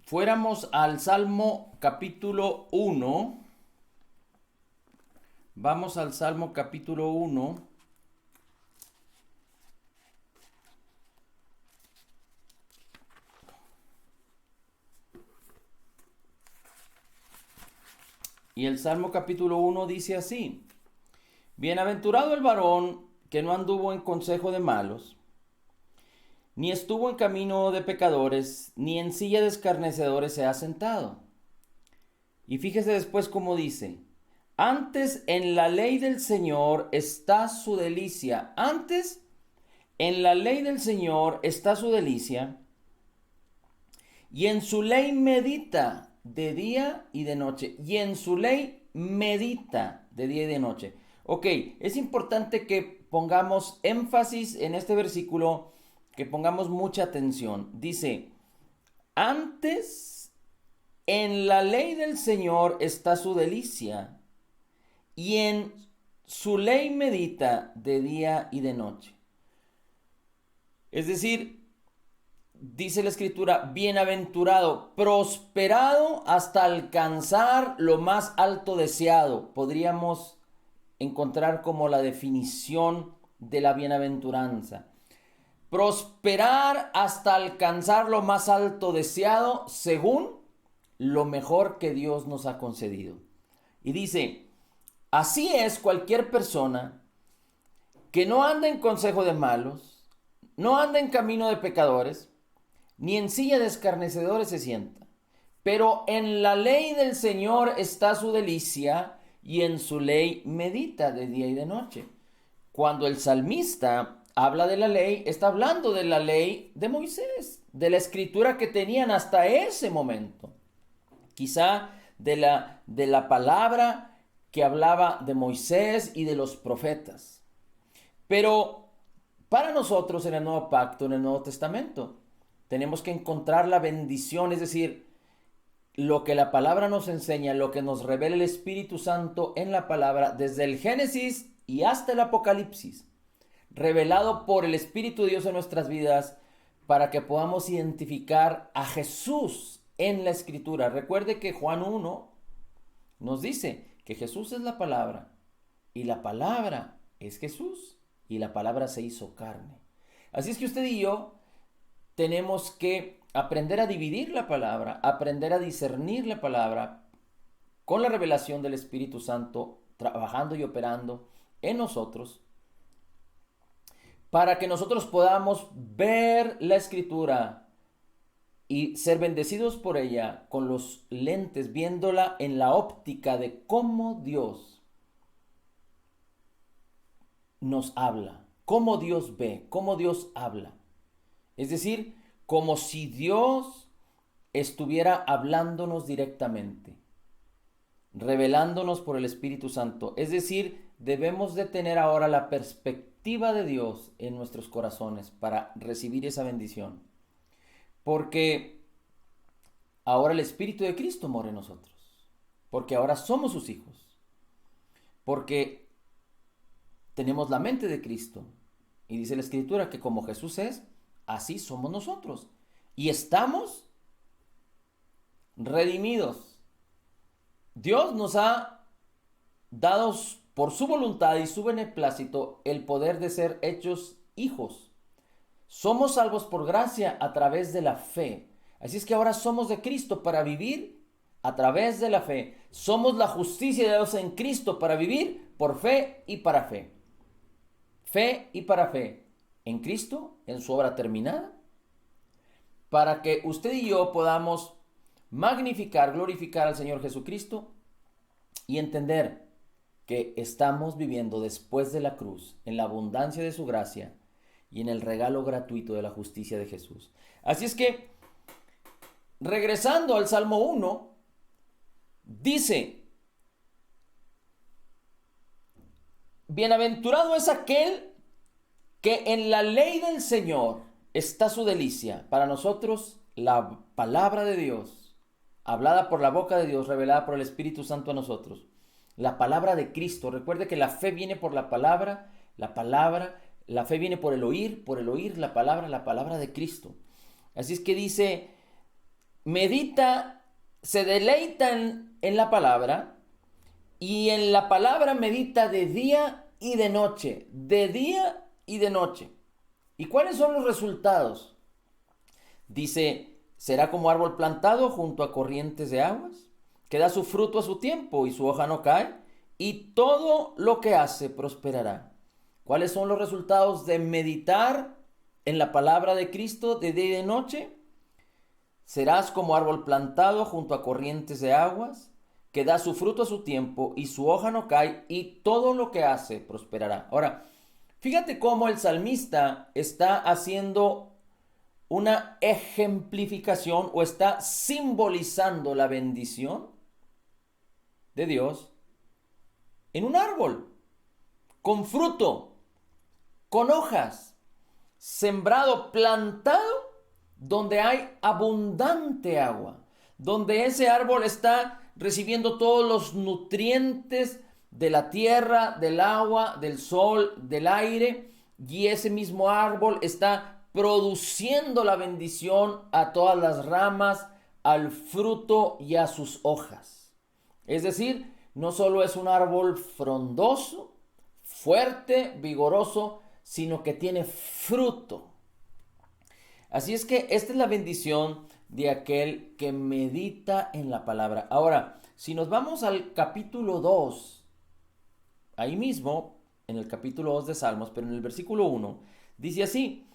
fuéramos al Salmo capítulo 1. Vamos al Salmo capítulo 1. Y el Salmo capítulo 1 dice así: Bienaventurado el varón que no anduvo en consejo de malos, ni estuvo en camino de pecadores, ni en silla de escarnecedores se ha sentado. Y fíjese después cómo dice: antes en la ley del Señor está su delicia. Antes en la ley del Señor está su delicia, y en su ley medita de día y de noche. Y en su ley medita de día y de noche. Ok, es importante que pongamos énfasis en este versículo, que pongamos mucha atención. Dice: antes en la ley del Señor está su delicia, y en su ley medita de día y de noche. Es decir, dice la escritura, bienaventurado, prosperado hasta alcanzar lo más alto deseado. Podríamos encontrar como la definición de la bienaventuranza. Prosperar hasta alcanzar lo más alto deseado según lo mejor que Dios nos ha concedido. Y dice: así es cualquier persona que no anda en consejo de malos, no anda en camino de pecadores, ni en silla de escarnecedores se sienta. Pero en la ley del Señor está su delicia, y en su ley medita de día y de noche. Cuando el salmista habla de la ley, está hablando de la ley de Moisés, de la escritura que tenían hasta ese momento. Quizá de la palabra que hablaba de Moisés y de los profetas. Pero para nosotros en el Nuevo Pacto, en el Nuevo Testamento, tenemos que encontrar la bendición, es decir, lo que la palabra nos enseña, lo que nos revela el Espíritu Santo en la palabra, desde el Génesis y hasta el Apocalipsis, revelado por el Espíritu de Dios en nuestras vidas, para que podamos identificar a Jesús en la Escritura. Recuerde que Juan 1 nos dice que Jesús es la palabra, y la palabra es Jesús, y la palabra se hizo carne. Así es que usted y yo tenemos que aprender a dividir la palabra, aprender a discernir la palabra con la revelación del Espíritu Santo trabajando y operando en nosotros, para que nosotros podamos ver la Escritura y ser bendecidos por ella con los lentes, viéndola en la óptica de cómo Dios nos habla, cómo Dios ve, cómo Dios habla. Es decir, como si Dios estuviera hablándonos directamente, revelándonos por el Espíritu Santo. Es decir, debemos de tener ahora la perspectiva de Dios en nuestros corazones para recibir esa bendición. Porque ahora el Espíritu de Cristo mora en nosotros. Porque ahora somos sus hijos. Porque tenemos la mente de Cristo. Y dice la Escritura que como Jesús es, así somos nosotros. Y estamos redimidos. Dios nos ha dado por su voluntad y su beneplácito el poder de ser hechos hijos. Somos salvos por gracia a través de la fe. Así es que ahora somos de Cristo para vivir a través de la fe. Somos la justicia de Dios en Cristo para vivir por fe y para fe. Fe y para fe en Cristo, en su obra terminada, para que usted y yo podamos magnificar, glorificar al Señor Jesucristo y entender que estamos viviendo después de la cruz, en la abundancia de su gracia y en el regalo gratuito de la justicia de Jesús. Así es que, regresando al Salmo 1, dice: bienaventurado es aquel que en la ley del Señor está su delicia. Para nosotros, la palabra de Dios, hablada por la boca de Dios, revelada por el Espíritu Santo a nosotros. La palabra de Cristo. Recuerde que la fe viene por la palabra, la fe viene por el oír la palabra de Cristo. Así es que dice: medita, se deleita en la palabra, y en la palabra medita de día y de noche, de día y de noche. ¿Y cuáles son los resultados? Dice, será como árbol plantado junto a corrientes de aguas, que da su fruto a su tiempo y su hoja no cae, y todo lo que hace prosperará. ¿Cuáles son los resultados de meditar en la palabra de Cristo de día y de noche? Serás como árbol plantado junto a corrientes de aguas, que da su fruto a su tiempo y su hoja no cae, y todo lo que hace prosperará. Ahora, fíjate cómo el salmista está haciendo una ejemplificación o está simbolizando la bendición de Dios en un árbol, con fruto, con hojas, sembrado, plantado, donde hay abundante agua, donde ese árbol está recibiendo todos los nutrientes de la tierra, del agua, del sol, del aire, y ese mismo árbol está produciendo la bendición a todas las ramas, al fruto y a sus hojas. Es decir, no solo es un árbol frondoso, fuerte, vigoroso, sino que tiene fruto. Así es que esta es la bendición de aquel que medita en la palabra. Ahora, si nos vamos al capítulo 2, ahí mismo, en el capítulo 2 de Salmos, pero en el versículo 1, dice así: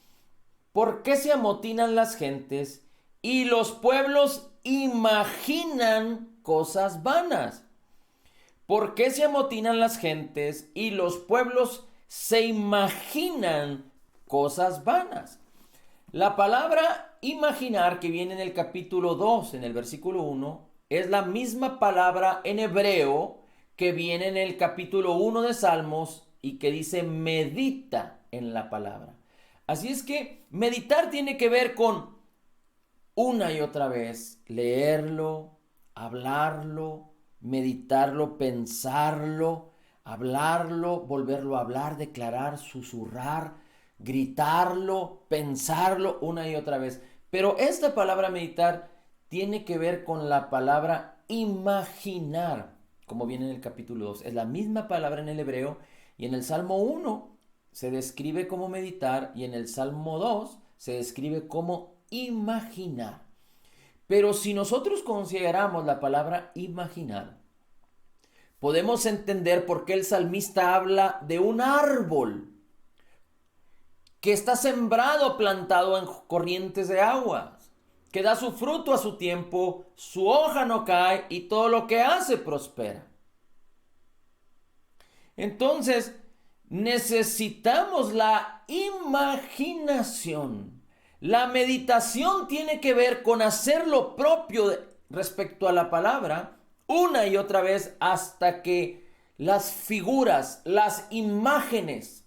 ¿por qué se amotinan las gentes y los pueblos imaginan cosas vanas? ¿Por qué se amotinan las gentes y los pueblos se imaginan cosas vanas? La palabra imaginar, que viene en el capítulo 2, en el versículo 1, es la misma palabra en hebreo que viene en el capítulo 1 de Salmos y que dice medita en la palabra. Así es que meditar tiene que ver con una y otra vez leerlo, hablarlo, meditarlo, pensarlo, hablarlo, volverlo a hablar, declarar, susurrar, gritarlo, pensarlo una y otra vez. Pero esta palabra meditar tiene que ver con la palabra imaginar, como viene en el capítulo 2. Es la misma palabra en el hebreo, y en el Salmo 1 se describe como meditar, y en el Salmo 2 se describe como imaginar. Pero si nosotros consideramos la palabra imaginar, podemos entender por qué el salmista habla de un árbol que está sembrado, plantado en corrientes de aguas, que da su fruto a su tiempo, su hoja no cae y todo lo que hace prospera. Entonces, necesitamos la imaginación. La meditación tiene que ver con hacer lo propio respecto a la palabra una y otra vez hasta que las figuras, las imágenes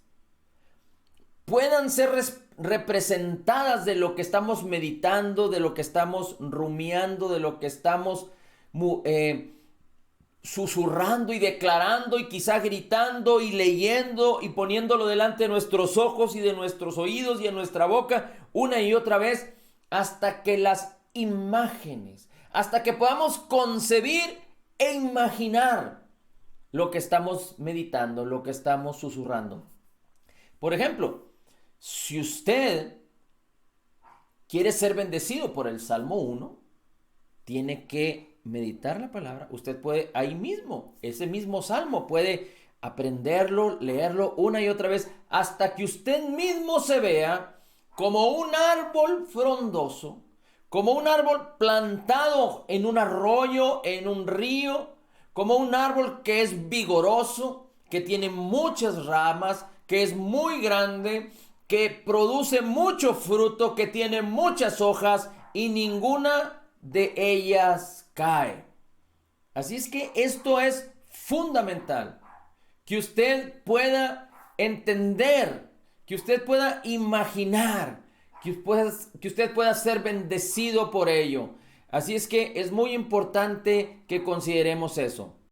puedan ser representadas de lo que estamos meditando, de lo que estamos rumiando, de lo que estamos susurrando y declarando y quizá gritando y leyendo y poniéndolo delante de nuestros ojos y de nuestros oídos y en nuestra boca una y otra vez, hasta que las imágenes, hasta que podamos concebir e imaginar lo que estamos meditando, lo que estamos susurrando. Por ejemplo, si usted quiere ser bendecido por el Salmo 1, tiene que meditar la palabra. Usted puede ahí mismo, ese mismo salmo, puede aprenderlo, leerlo una y otra vez hasta que usted mismo se vea como un árbol frondoso, como un árbol plantado en un arroyo, en un río, como un árbol que es vigoroso, que tiene muchas ramas, que es muy grande, que produce mucho fruto, que tiene muchas hojas y ninguna de ellas cae. Así es que esto es fundamental, que usted pueda entender, que usted pueda imaginar, que usted pueda ser bendecido por ello. Así es que es muy importante que consideremos eso.